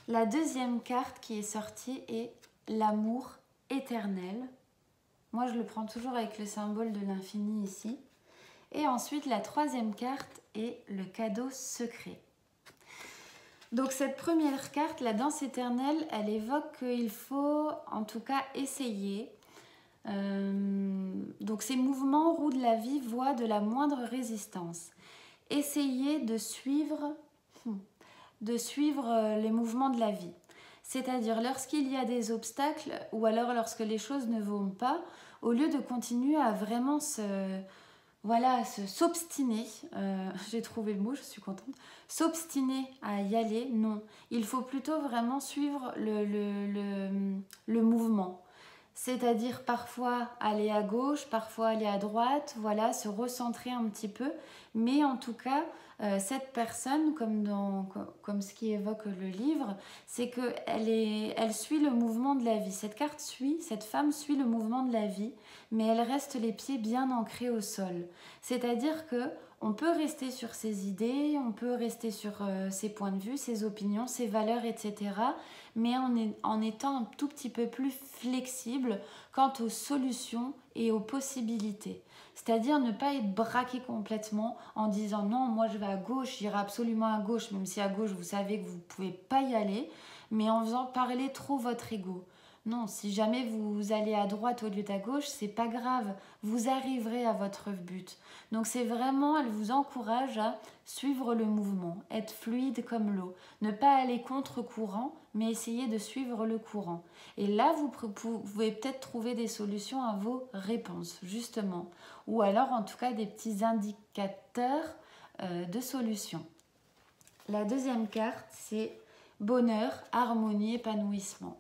[SPEAKER 1] La deuxième carte qui est sortie est l'amour éternel. Moi, je le prends toujours avec le symbole de l'infini ici. Et ensuite, la troisième carte est le cadeau secret. Donc cette première carte, la danse éternelle, elle évoque qu'il faut en tout cas essayer Donc ces mouvements roue de la vie voient de la moindre résistance. Essayez de suivre les mouvements de la vie. C'est-à-dire lorsqu'il y a des obstacles ou alors lorsque les choses ne vont pas, au lieu de continuer à vraiment s'obstiner, j'ai trouvé le mot, je suis contente, s'obstiner à y aller, non. Il faut plutôt vraiment suivre le mouvement. C'est-à-dire parfois aller à gauche, parfois aller à droite, voilà, se recentrer un petit peu. Mais en tout cas, cette personne, comme ce qui évoque le livre, c'est qu'elle suit le mouvement de la vie. Cette femme suit le mouvement de la vie, mais elle reste les pieds bien ancrés au sol. C'est-à-dire que on peut rester sur ses idées, on peut rester sur ses points de vue, ses opinions, ses valeurs, etc. Mais en étant un tout petit peu plus flexible quant aux solutions et aux possibilités. C'est-à-dire ne pas être braqué complètement en disant non, moi je vais à gauche, j'irai absolument à gauche, même si à gauche vous savez que vous ne pouvez pas y aller, mais en faisant parler trop votre ego. Non, si jamais vous allez à droite au lieu d'à gauche, c'est pas grave, vous arriverez à votre but. Donc c'est vraiment, elle vous encourage à suivre le mouvement, être fluide comme l'eau, ne pas aller contre courant, mais essayer de suivre le courant. Et là, vous pouvez peut-être trouver des solutions à vos réponses, justement, ou alors en tout cas des petits indicateurs de solutions. La deuxième carte, c'est bonheur, harmonie, épanouissement.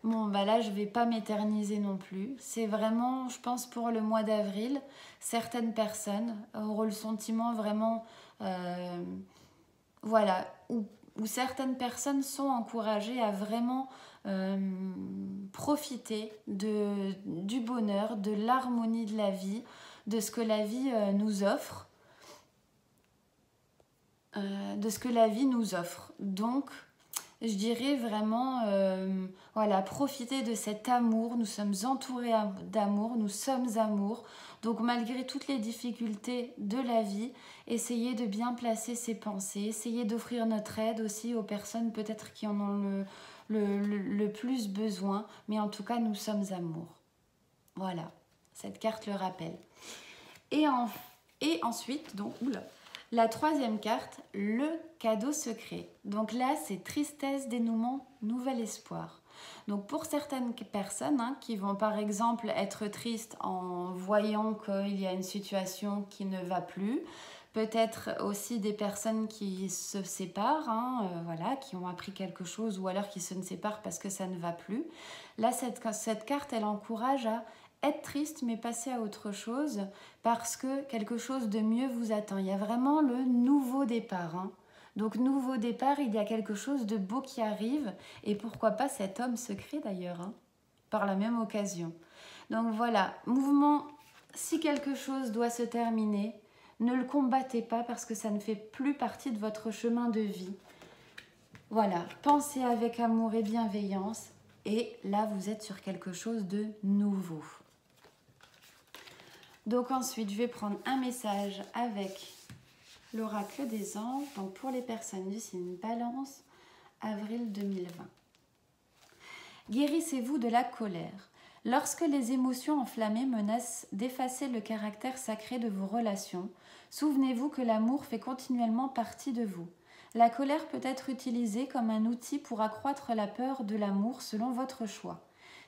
[SPEAKER 1] Bon, bah là, je ne vais pas m'éterniser non plus. C'est vraiment, je pense, pour le mois d'avril, certaines personnes auront le sentiment vraiment, voilà, où certaines personnes sont encouragées à vraiment profiter du bonheur, de l'harmonie de la vie, de ce que la vie nous offre. Donc, je dirais vraiment, voilà, profiter de cet amour. Nous sommes entourés d'amour, nous sommes amour. Donc malgré toutes les difficultés de la vie, essayez de bien placer ses pensées, essayez d'offrir notre aide aussi aux personnes peut-être qui en ont le plus besoin. Mais en tout cas, nous sommes amour. Voilà, cette carte le rappelle. Et ensuite, donc, la troisième carte, le cadeau secret. Donc là, c'est tristesse, dénouement, nouvel espoir. Donc pour certaines personnes qui vont par exemple être tristes en voyant qu'il y a une situation qui ne va plus, peut-être aussi des personnes qui se séparent, voilà, qui ont appris quelque chose ou alors qui se séparent parce que ça ne va plus. Là, cette carte, elle encourage à être triste mais passer à autre chose parce que quelque chose de mieux vous attend. Il y a vraiment le nouveau départ. Donc nouveau départ, il y a quelque chose de beau qui arrive et pourquoi pas cet homme secret d'ailleurs, par la même occasion. Donc voilà, mouvement, si quelque chose doit se terminer, ne le combattez pas parce que ça ne fait plus partie de votre chemin de vie. Voilà, pensez avec amour et bienveillance et là vous êtes sur quelque chose de nouveau. Donc ensuite, je vais prendre un message avec l'oracle des anges. Donc pour les personnes du signe Balance, avril 2020. Guérissez-vous de la colère. Lorsque les émotions enflammées menacent d'effacer le caractère sacré de vos relations, souvenez-vous que l'amour fait continuellement partie de vous. La colère peut être utilisée comme un outil pour accroître la peur de l'amour selon votre choix.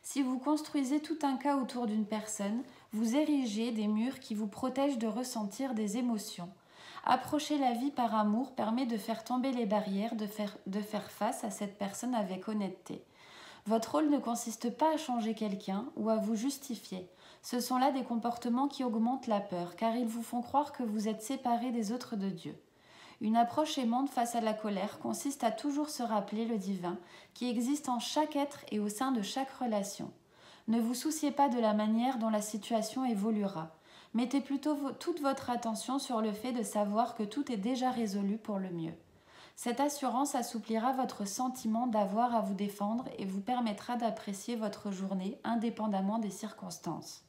[SPEAKER 1] Si vous construisez tout un cas autour d'une personne, vous érigez des murs qui vous protègent de ressentir des émotions. Approcher la vie par amour permet de faire tomber les barrières, de faire face à cette personne avec honnêteté. Votre rôle ne consiste pas à changer quelqu'un ou à vous justifier. Ce sont là des comportements qui augmentent la peur, car ils vous font croire que vous êtes séparés des autres de Dieu. Une approche aimante face à la colère consiste à toujours se rappeler le divin qui existe en chaque être et au sein de chaque relation. Ne vous souciez pas de la manière dont la situation évoluera. Mettez plutôt toute votre attention sur le fait de savoir que tout est déjà résolu pour le mieux. Cette assurance assouplira votre sentiment d'avoir à vous défendre et vous permettra d'apprécier votre journée indépendamment des circonstances.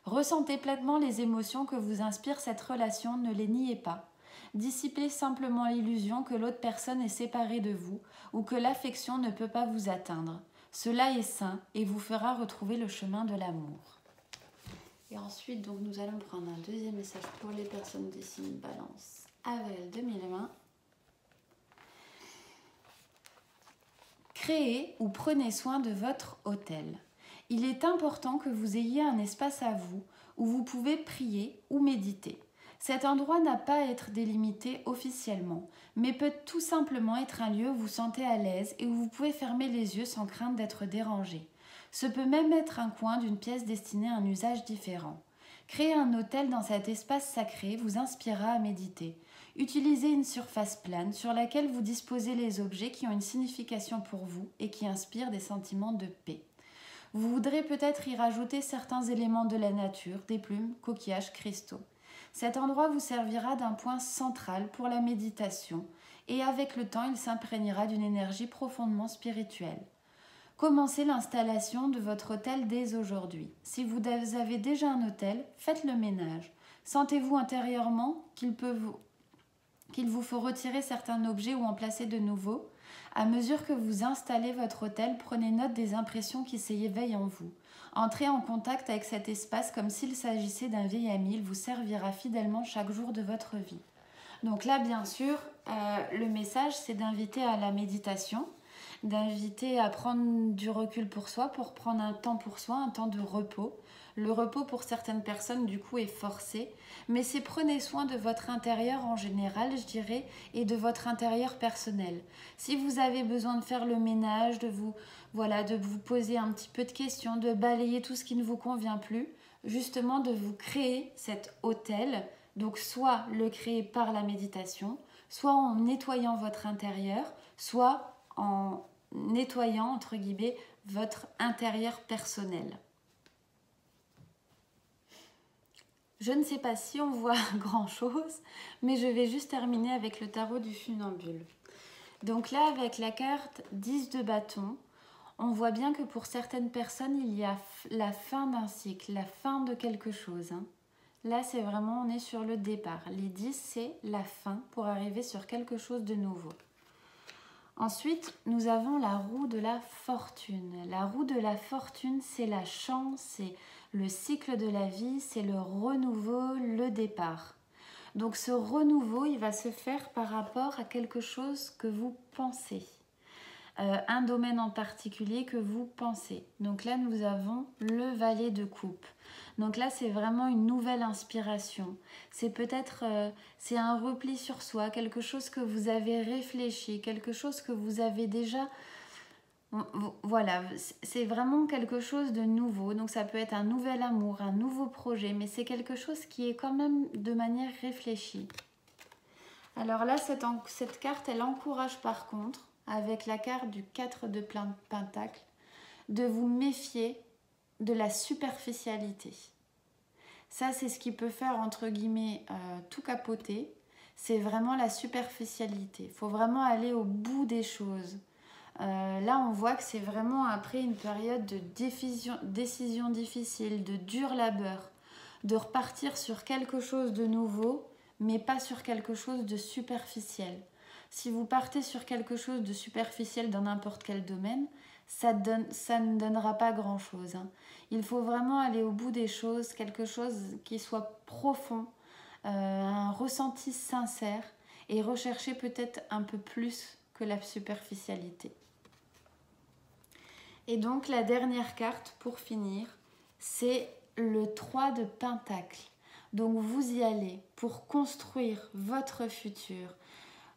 [SPEAKER 1] Ressentez pleinement les émotions que vous inspire cette relation, ne les niez pas. Dissipez simplement l'illusion que l'autre personne est séparée de vous ou que l'affection ne peut pas vous atteindre. Cela est sain et vous fera retrouver le chemin de l'amour. Et ensuite, donc, nous allons prendre un deuxième message pour les personnes des signes Balance, avril 2020. Créez ou prenez soin de votre hôtel. Il est important que vous ayez un espace à vous où vous pouvez prier ou méditer. Cet endroit n'a pas à être délimité officiellement, mais peut tout simplement être un lieu où vous vous sentez à l'aise et où vous pouvez fermer les yeux sans crainte d'être dérangé. Ce peut même être un coin d'une pièce destinée à un usage différent. Créer un hôtel dans cet espace sacré vous inspirera à méditer. Utilisez une surface plane sur laquelle vous disposez les objets qui ont une signification pour vous et qui inspirent des sentiments de paix. Vous voudrez peut-être y rajouter certains éléments de la nature, des plumes, coquillages, cristaux. Cet endroit vous servira d'un point central pour la méditation et avec le temps, il s'imprégnera d'une énergie profondément spirituelle. Commencez l'installation de votre hôtel dès aujourd'hui. Si vous avez déjà un hôtel, faites le ménage. Sentez-vous intérieurement qu'il vous faut retirer certains objets ou en placer de nouveaux. À mesure que vous installez votre hôtel, prenez note des impressions qui s'éveillent en vous. Entrez en contact avec cet espace comme s'il s'agissait d'un vieil ami. Il vous servira fidèlement chaque jour de votre vie. Donc là, bien sûr, le message, c'est d'inviter à la méditation, d'inviter à prendre du recul pour soi, pour prendre un temps pour soi, un temps de repos. Le repos pour certaines personnes du coup est forcé, mais c'est prenez soin de votre intérieur en général, je dirais, et de votre intérieur personnel. Si vous avez besoin de faire le ménage, de vous poser un petit peu de questions, de balayer tout ce qui ne vous convient plus, justement de vous créer cet hôtel, donc soit le créer par la méditation, soit en nettoyant votre intérieur, soit en nettoyant, entre guillemets, votre intérieur personnel. Je ne sais pas si on voit grand-chose, mais je vais juste terminer avec le tarot du funambule. Donc là, avec la carte 10 de bâton, on voit bien que pour certaines personnes, il y a la fin d'un cycle, la fin de quelque chose. Là, c'est vraiment, on est sur le départ. Les 10, c'est la fin pour arriver sur quelque chose de nouveau. Ensuite, nous avons la roue de la fortune. La roue de la fortune, c'est la chance, c'est le cycle de la vie, c'est le renouveau, le départ. Donc ce renouveau, il va se faire par rapport à quelque chose que vous pensez. Un domaine en particulier que vous pensez. Donc là, nous avons le valet de coupe. Donc là, c'est vraiment une nouvelle inspiration. C'est peut-être c'est un repli sur soi, quelque chose que vous avez réfléchi, quelque chose que vous avez déjà... Voilà, c'est vraiment quelque chose de nouveau. Donc ça peut être un nouvel amour, un nouveau projet, mais c'est quelque chose qui est quand même de manière réfléchie. Alors là, cette carte, elle encourage par contre, avec la carte du 4 de Pentacle, de vous méfier de la superficialité. Ça, c'est ce qui peut faire, entre guillemets, tout capoter. C'est vraiment la superficialité. Il faut vraiment aller au bout des choses. Là, on voit que c'est vraiment après une période de décision difficile, de dur labeur, de repartir sur quelque chose de nouveau, mais pas sur quelque chose de superficiel. Si vous partez sur quelque chose de superficiel dans n'importe quel domaine, ça ne donnera pas grand-chose. Il faut vraiment aller au bout des choses, quelque chose qui soit profond, un ressenti sincère et rechercher peut-être un peu plus que la superficialité. Et donc la dernière carte pour finir, c'est le 3 de Pentacle. Donc vous y allez pour construire votre futur.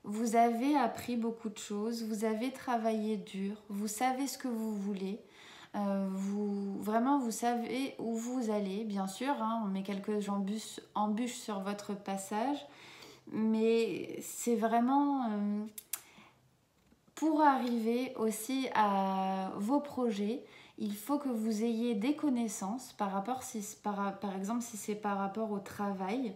[SPEAKER 1] Vous avez appris beaucoup de choses, vous avez travaillé dur, vous savez ce que vous voulez, vous savez où vous allez, bien sûr, on met quelques embûches sur votre passage, mais c'est vraiment pour arriver aussi à vos projets, il faut que vous ayez des connaissances par exemple si c'est par rapport au travail.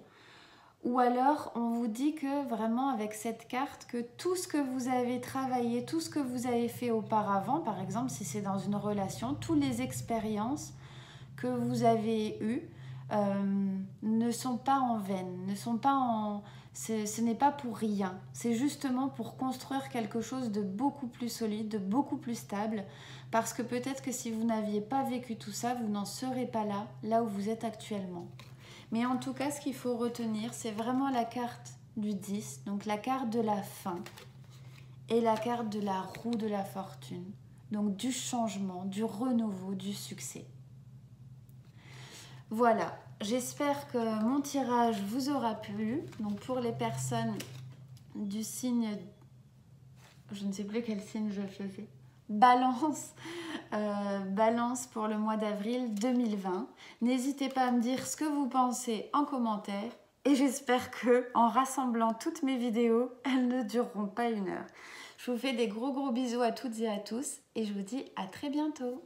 [SPEAKER 1] Ou alors, on vous dit que vraiment avec cette carte, que tout ce que vous avez travaillé, tout ce que vous avez fait auparavant, par exemple si c'est dans une relation, toutes les expériences que vous avez eues ne sont pas en vain, Ce n'est pas pour rien. C'est justement pour construire quelque chose de beaucoup plus solide, de beaucoup plus stable. Parce que peut-être que si vous n'aviez pas vécu tout ça, vous n'en serez pas là où vous êtes actuellement. Mais en tout cas, ce qu'il faut retenir, c'est vraiment la carte du 10, donc la carte de la fin et la carte de la roue de la fortune. Donc du changement, du renouveau, du succès. Voilà, j'espère que mon tirage vous aura plu. Donc pour les personnes du signe, je ne sais plus quel signe je faisais, Balance, Balance pour le mois d'avril 2020. N'hésitez pas à me dire ce que vous pensez en commentaire. Et j'espère que en rassemblant toutes mes vidéos, elles ne dureront pas 1 heure. Je vous fais des gros bisous à toutes et à tous et je vous dis à très bientôt.